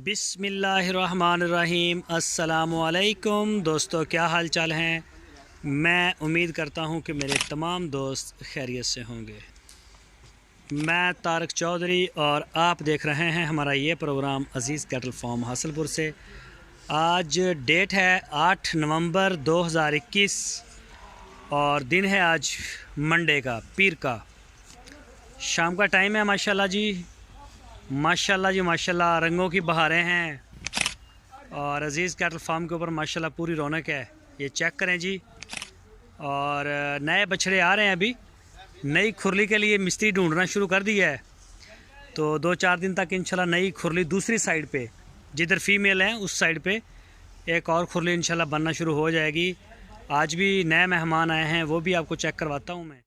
बिस्मिल्लाहिर्रहमानिर्रहीम। अस्सलामुअलैकुम दोस्तों, क्या हाल चाल हैं। मैं उम्मीद करता हूं कि मेरे तमाम दोस्त खैरियत से होंगे। मैं तारक चौधरी और आप देख रहे हैं हमारा ये प्रोग्राम अज़ीज़ कैटल फार्म हासलपुर से। आज डेट है 8 नवंबर 2021 और दिन है आज मंडे का, पीर का। शाम का टाइम है। माशाल्लाह जी, माशाल्लाह जी, माशाल्लाह। रंगों की बहारें हैं और अज़ीज़ कैटल फार्म के ऊपर माशाल्लाह पूरी रौनक है। ये चेक करें जी। और नए बछड़े आ रहे हैं। अभी नई खुरली के लिए मिस्त्री ढूंढना शुरू कर दिया है, तो 2-4 दिन तक इंशाल्लाह नई खुरली दूसरी साइड पे, जिधर फीमेल हैं उस साइड पे एक और खुरली इंशाल्लाह बनना शुरू हो जाएगी। आज भी नए मेहमान आए हैं, वो भी आपको चेक करवाता हूँ मैं।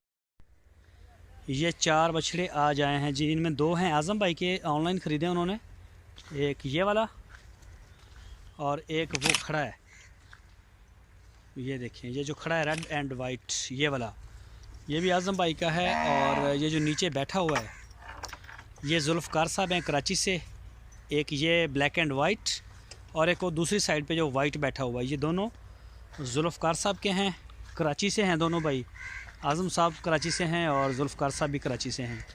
ये 4 बछड़े आज आए हैं जी। इनमें 2 हैं आज़म भाई के, ऑनलाइन ख़रीदे उन्होंने। एक ये वाला और एक वो खड़ा है, ये देखें। ये जो खड़ा है रेड एंड वाइट, ये वाला, ये भी आज़म भाई का है। और ये जो नीचे बैठा हुआ है ये जुल्फ़कार साहब हैं कराची से। एक ये ब्लैक एंड वाइट और एक वो दूसरी साइड पे जो वाइट बैठा हुआ है, ये दोनों जुल्फ़कार साहब के हैं, कराची से हैं दोनों भाई। आज़म साहब कराची से हैं और जुल्फ़कार साहब भी कराची से हैं।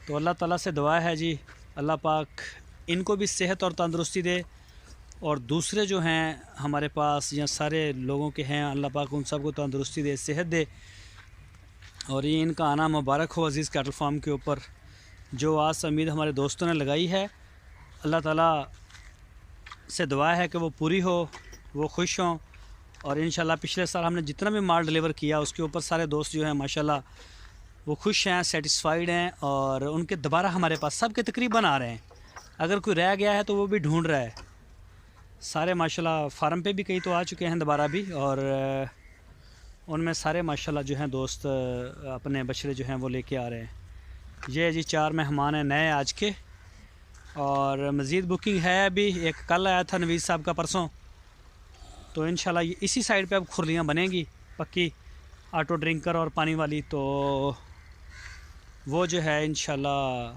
तो अल्लाह ताला से दुआ है जी, अल्लाह पाक इनको भी सेहत और तंदुरुस्ती दे, और दूसरे जो हैं हमारे पास या सारे लोगों के हैं, अल्लाह पाक उन सबको तंदुरुस्ती दे, सेहत दे। और ये इनका आना मुबारक हो अज़ीज़ कैटल फार्म के ऊपर। जो आज उम्मीद हमारे दोस्तों ने लगाई है, अल्लाह ताला से दुआ है कि वो पूरी हो, वो खुश हों। और इंशाल्लाह पिछले साल हमने जितना भी माल डिलीवर किया उसके ऊपर सारे दोस्त जो हैं माशाल्लाह वो खुश हैं, सेटिस्फाइड हैं। और उनके दोबारा हमारे पास सब के तकरीबन आ रहे हैं। अगर कोई रह गया है तो वो भी ढूंढ रहा है। सारे माशाल्लाह फार्म पे भी कई तो आ चुके हैं दोबारा भी, और उनमें सारे माशाल्लाह जो हैं दोस्त अपने बछड़े जो हैं वो लेके आ रहे हैं। ये जी 4 मेहमान हैं नए आज के, और मज़ीद बुकिंग है अभी। एक कल आया था नवीज़ साहब का परसों, तो इंशाल्लाह ये इसी साइड पे अब खुरलियाँ बनेंगी पक्की, ऑटो ड्रिंकर और पानी वाली। तो वो जो है इंशाल्लाह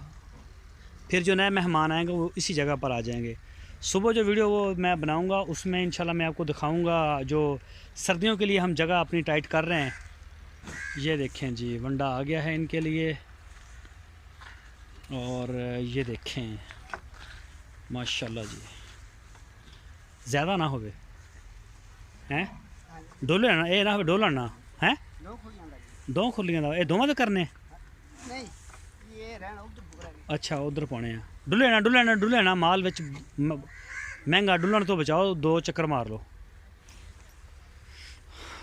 फिर जो नए मेहमान आएंगे वो इसी जगह पर आ जाएंगे। सुबह जो वीडियो वो मैं बनाऊंगा उसमें इंशाल्लाह मैं आपको दिखाऊंगा जो सर्दियों के लिए हम जगह अपनी टाइट कर रहे हैं। ये देखें जी, वंडा आ गया है इनके लिए। और ये देखें माशाल्लाह जी, ज़्यादा ना होवे हैं, डोले ना ये ना डोला ना हैं। 2 खुलियां दा ये दोवां दे करने नहीं, ये रहना उधर। अच्छा उधर पाने हैं। डुले ना माल विच महंगा, डुलन तो बचाओ, 2 चक्कर मार लो।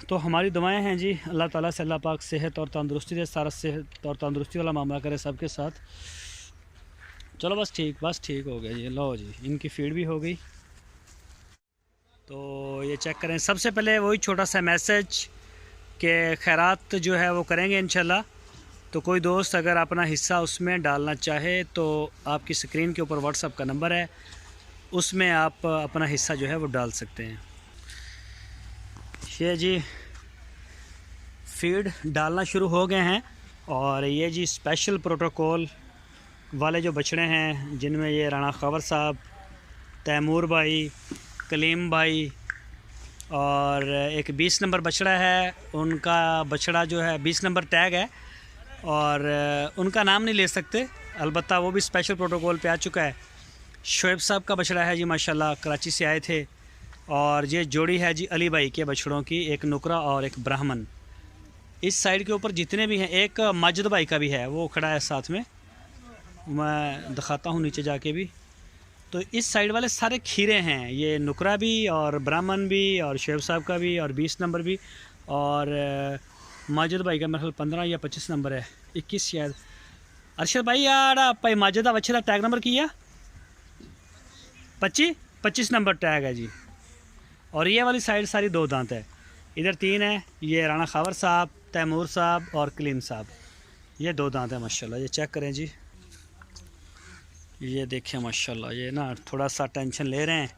तो हमारी दुआएं हैं जी, अल्लाह ताला से अल्लाह पाक सेहत और तंदुरुस्ती दे, सारा सेहत और तंदुरुस्ती वाला मामला करे सबके साथ। चलो बस ठीक हो गया जी। लो जी, इनकी फीड भी हो गई। तो ये चेक करें। सबसे पहले वही छोटा सा मैसेज कि खैरात जो है वो करेंगे इंशाल्लाह। तो कोई दोस्त अगर अपना हिस्सा उसमें डालना चाहे तो आपकी स्क्रीन के ऊपर व्हाट्सएप का नंबर है, उसमें आप अपना हिस्सा जो है वो डाल सकते हैं। ये जी फीड डालना शुरू हो गए हैं। और ये जी स्पेशल प्रोटोकॉल वाले जो बछड़े हैं, जिनमें ये राणा खबर साहब, तैमूर भाई, कलीम भाई, और एक 20 नंबर बछड़ा है। उनका बछड़ा जो है 20 नंबर टैग है, और उनका नाम नहीं ले सकते, अलबत्ता वो भी स्पेशल प्रोटोकॉल पे आ चुका है। शोएब साहब का बछड़ा है जी, माशाल्लाह कराची से आए थे। और ये जोड़ी है जी अली भाई के बछड़ों की, एक नुकरा और एक ब्राह्मण। इस साइड के ऊपर जितने भी हैं, एक माजिद भाई का भी है, वो खड़ा है साथ में, मैं दिखाता हूँ नीचे जाके भी। तो इस साइड वाले सारे खीरे हैं, ये नुकरा भी और ब्राह्मण भी और शोएब साहब का भी और 20 नंबर भी। और माजिद भाई का मेरे ख्याल 15 या 25 नंबर है, 21 शायद। अरशद भाई यार भाई माजिद अच्छे का टैग नंबर किया 25 नंबर टैग है जी। और ये वाली साइड सारी 2 दांत है, इधर 3 है। ये राणा खावर साहब, तैमूर साहब और कलीम साहब, ये 2 दांत है माशाल्लाह। ये चेक करें जी, ये देखें माशाल्लाह। ये ना थोड़ा सा टेंशन ले रहे हैं।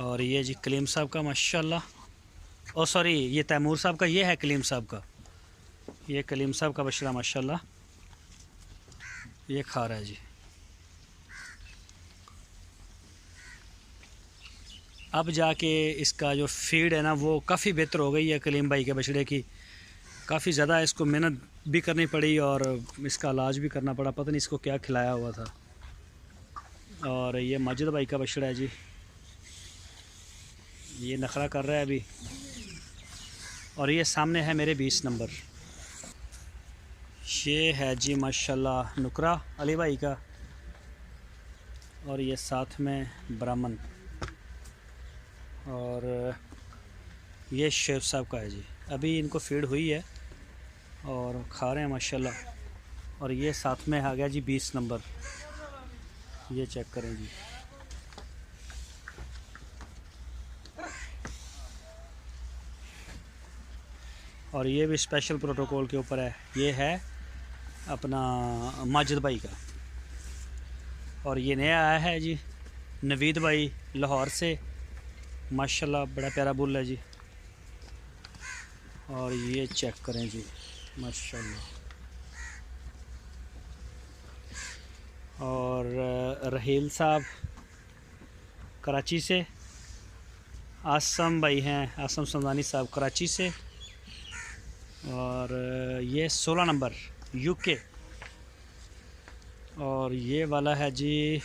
और ये जी कलीम साहब का माशाल्लाह, ओ सॉरी ये तैमूर साहब का, ये है कलीम साहब का। ये कलीम साहब का बछड़ा माशाल्लाह ये खा रहा है जी। अब जाके इसका जो फीड है ना वो काफ़ी बेहतर हो गई है। कलीम भाई के बछड़े की काफ़ी ज़्यादा इसको मेहनत भी करनी पड़ी और इसका इलाज भी करना पड़ा, पता नहीं इसको क्या खिलाया हुआ था। और ये माजिद भाई का बछड़ा है जी, ये नखरा कर रहा है अभी। और ये सामने है मेरे 20 नंबर, ये है जी माशाल्लाह नुकरा अली भाई का, और ये साथ में ब्राह्मण, और ये शेफ साहब का है जी। अभी इनको फीड हुई है और खा रहे हैं माशाल्लाह। और ये साथ में आ गया जी 20 नंबर, ये चेक करें जी। और ये भी स्पेशल प्रोटोकॉल के ऊपर है, ये है अपना माजिद भाई का। और ये नया आया है जी नवीद भाई लाहौर से, माशाल्लाह बड़ा प्यारा बुल है जी। और ये चेक करें जी माशाल्लाह। और रहील साहब कराची से, आसम भाई हैं, आसम समदानी साहब कराची से। और ये 16 नंबर यूके। और ये वाला है जी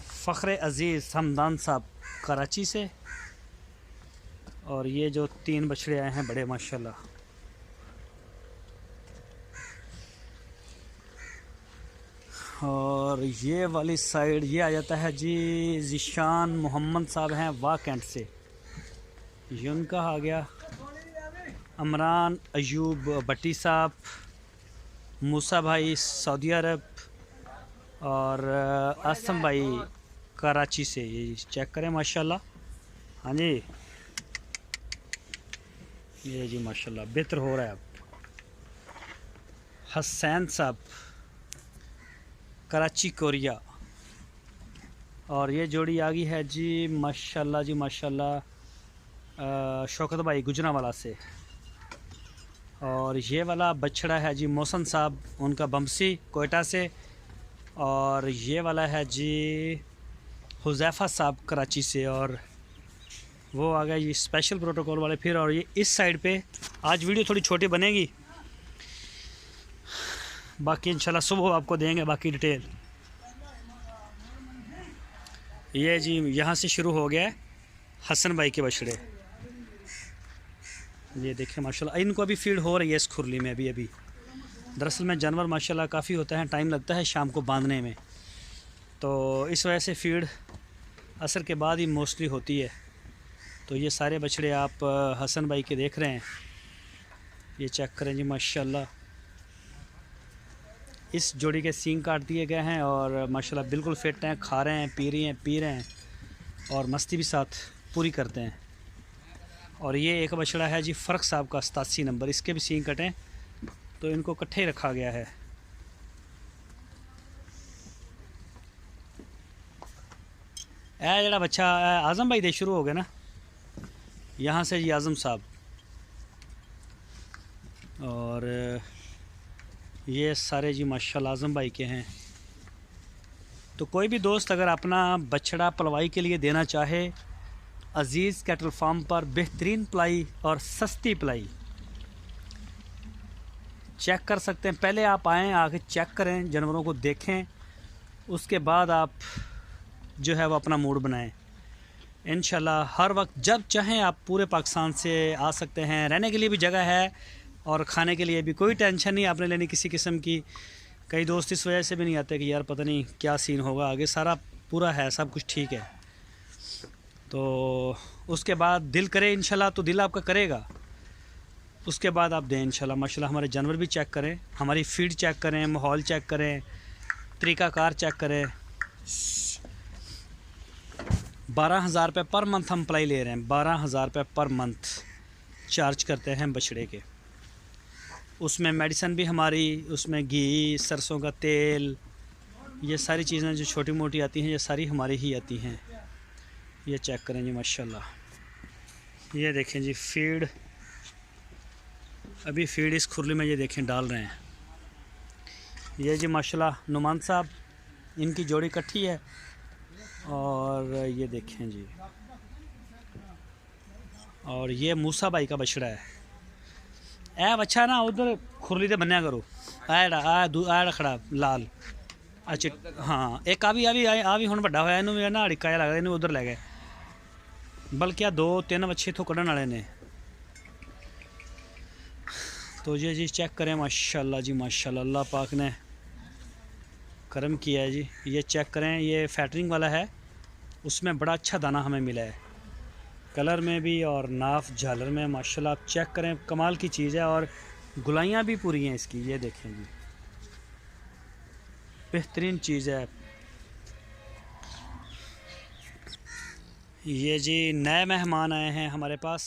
फ़ख्र अज़ीज़ हमदान साहब कराची से। और ये जो 3 बछड़े आए हैं बड़े माशाल्लाह। और ये वाली साइड ये आ जाता है जी ज़िशान मोहम्मद साहब हैं वाह कैंट से, ये उनका आ गया। अमरान अयूब भट्टी साहब, मूसा भाई सऊदी अरब, और आसम भाई कराची से। ये चेक करें माशाल्लाह। हाँ जी, ये जी माशाल्लाह बेहतर हो रहा है अब। हसैन साहब कराची कोरिया। और ये जोड़ी आ गई है जी माशाल्लाह जी माशाल्लाह शौकत भाई गुजरांवाला से। और ये वाला बछड़ा है जी मोहसन साहब उनका बमसी कोयटा से। और ये वाला है जी हुज़ैफ़ा साहब कराची से। और वो आ गया ये स्पेशल प्रोटोकॉल वाले फिर। और ये इस साइड पे आज वीडियो थोड़ी छोटी बनेगी, बाकी इंशाल्लाह सुबह आपको देंगे बाकी डिटेल। ये जी यहाँ से शुरू हो गया है हसन भाई के बछड़े, ये देखें माशाल्लाह। इनको अभी फीड हो रही है इस खुरली में अभी। दरअसल में जानवर माशाल्लाह काफ़ी होता है, टाइम लगता है शाम को बांधने में, तो इस वजह से फीड असर के बाद ही मोस्टली होती है। तो ये सारे बछड़े आप हसन भाई के देख रहे हैं, ये चेक करें जी माशाल्लाह। इस जोड़ी के सींग काट दिए गए हैं और माशाल्लाह बिल्कुल फिट हैं, खा रहे हैं, पी रहे हैं और मस्ती भी साथ पूरी करते हैं। और ये एक बछड़ा है जी फ़र्क साहब का 87 नंबर, इसके भी सींग कटें तो इनको इकट्ठे ही रखा गया है। जड़ा बच्चा आज़म भाई दे शुरू हो गया ना, यहाँ से जी आज़म साहब। और ये सारे जी माशाल्लाह आज़म भाई के हैं। तो कोई भी दोस्त अगर अपना बछड़ा पलवाई के लिए देना चाहे, अज़ीज़ कैटल फार्म पर बेहतरीन पलाई और सस्ती पलाई चेक कर सकते हैं। पहले आप आएँ, आके चेक करें, जानवरों को देखें, उसके बाद आप जो है वो अपना मूड बनाएं। इंशाल्लाह हर वक्त जब चाहें आप पूरे पाकिस्तान से आ सकते हैं। रहने के लिए भी जगह है और खाने के लिए भी, कोई टेंशन नहीं आपने लेनी किसी किस्म की। कई दोस्त इस वजह से भी नहीं आते कि यार पता नहीं क्या सीन होगा आगे, सारा पूरा है, सब कुछ ठीक है। तो उसके बाद दिल करे इंशाल्लाह तो दिल आपका करेगा, उसके बाद आप दें इंशाल्लाह। माशाल्लाह हमारे जानवर भी चेक करें, हमारी फीड चेक करें, माहौल चेक करें, तरीक़ाकार चेक करें। 12,000 रुपये पर मंथ हम पलाई ले रहे हैं, 12,000 रुपये पर मंथ चार्ज करते हैं बछड़े के। उसमें मेडिसिन भी हमारी, उसमें घी, सरसों का तेल, ये सारी चीज़ें जो छोटी मोटी आती हैं ये सारी हमारी ही आती हैं। ये चेक करें जी माशाल्लाह। ये देखें जी फीड, अभी फीड इस खुरली में ये देखें डाल रहे हैं। ये जी माशाल्लाह नुमान साहब, इनकी जोड़ी इकट्ठी है और ये देखें जी, और ये मूसा भाई का बछड़ा है। ए बच्चा ना उधर खुरली ते बन्या करो। आ खड़ा लाल। अच्छा हाँ, एक आ भी हुण वड्डा होया, इनू भी ना अड़िका जिहा लगदा, इनू उधर लै गए। बल्कि आ 2-3 बच्चे इत्थों कड्ढण वाले ने। तो ये जी चेक करें, माशाल्लाह जी माशाल्लाह, अल्लाह पाक ने करम किया है जी। ये चेक करें, ये फैटरिंग वाला है, उसमें बड़ा अच्छा दाना हमें मिला है, कलर में भी और नाफ झालर में। माशाल्लाह आप चेक करें, कमाल की चीज़ है। और गुलाइयाँ भी पूरी हैं इसकी, ये देखें जी, बेहतरीन चीज़ है। ये जी नए मेहमान आए हैं हमारे पास।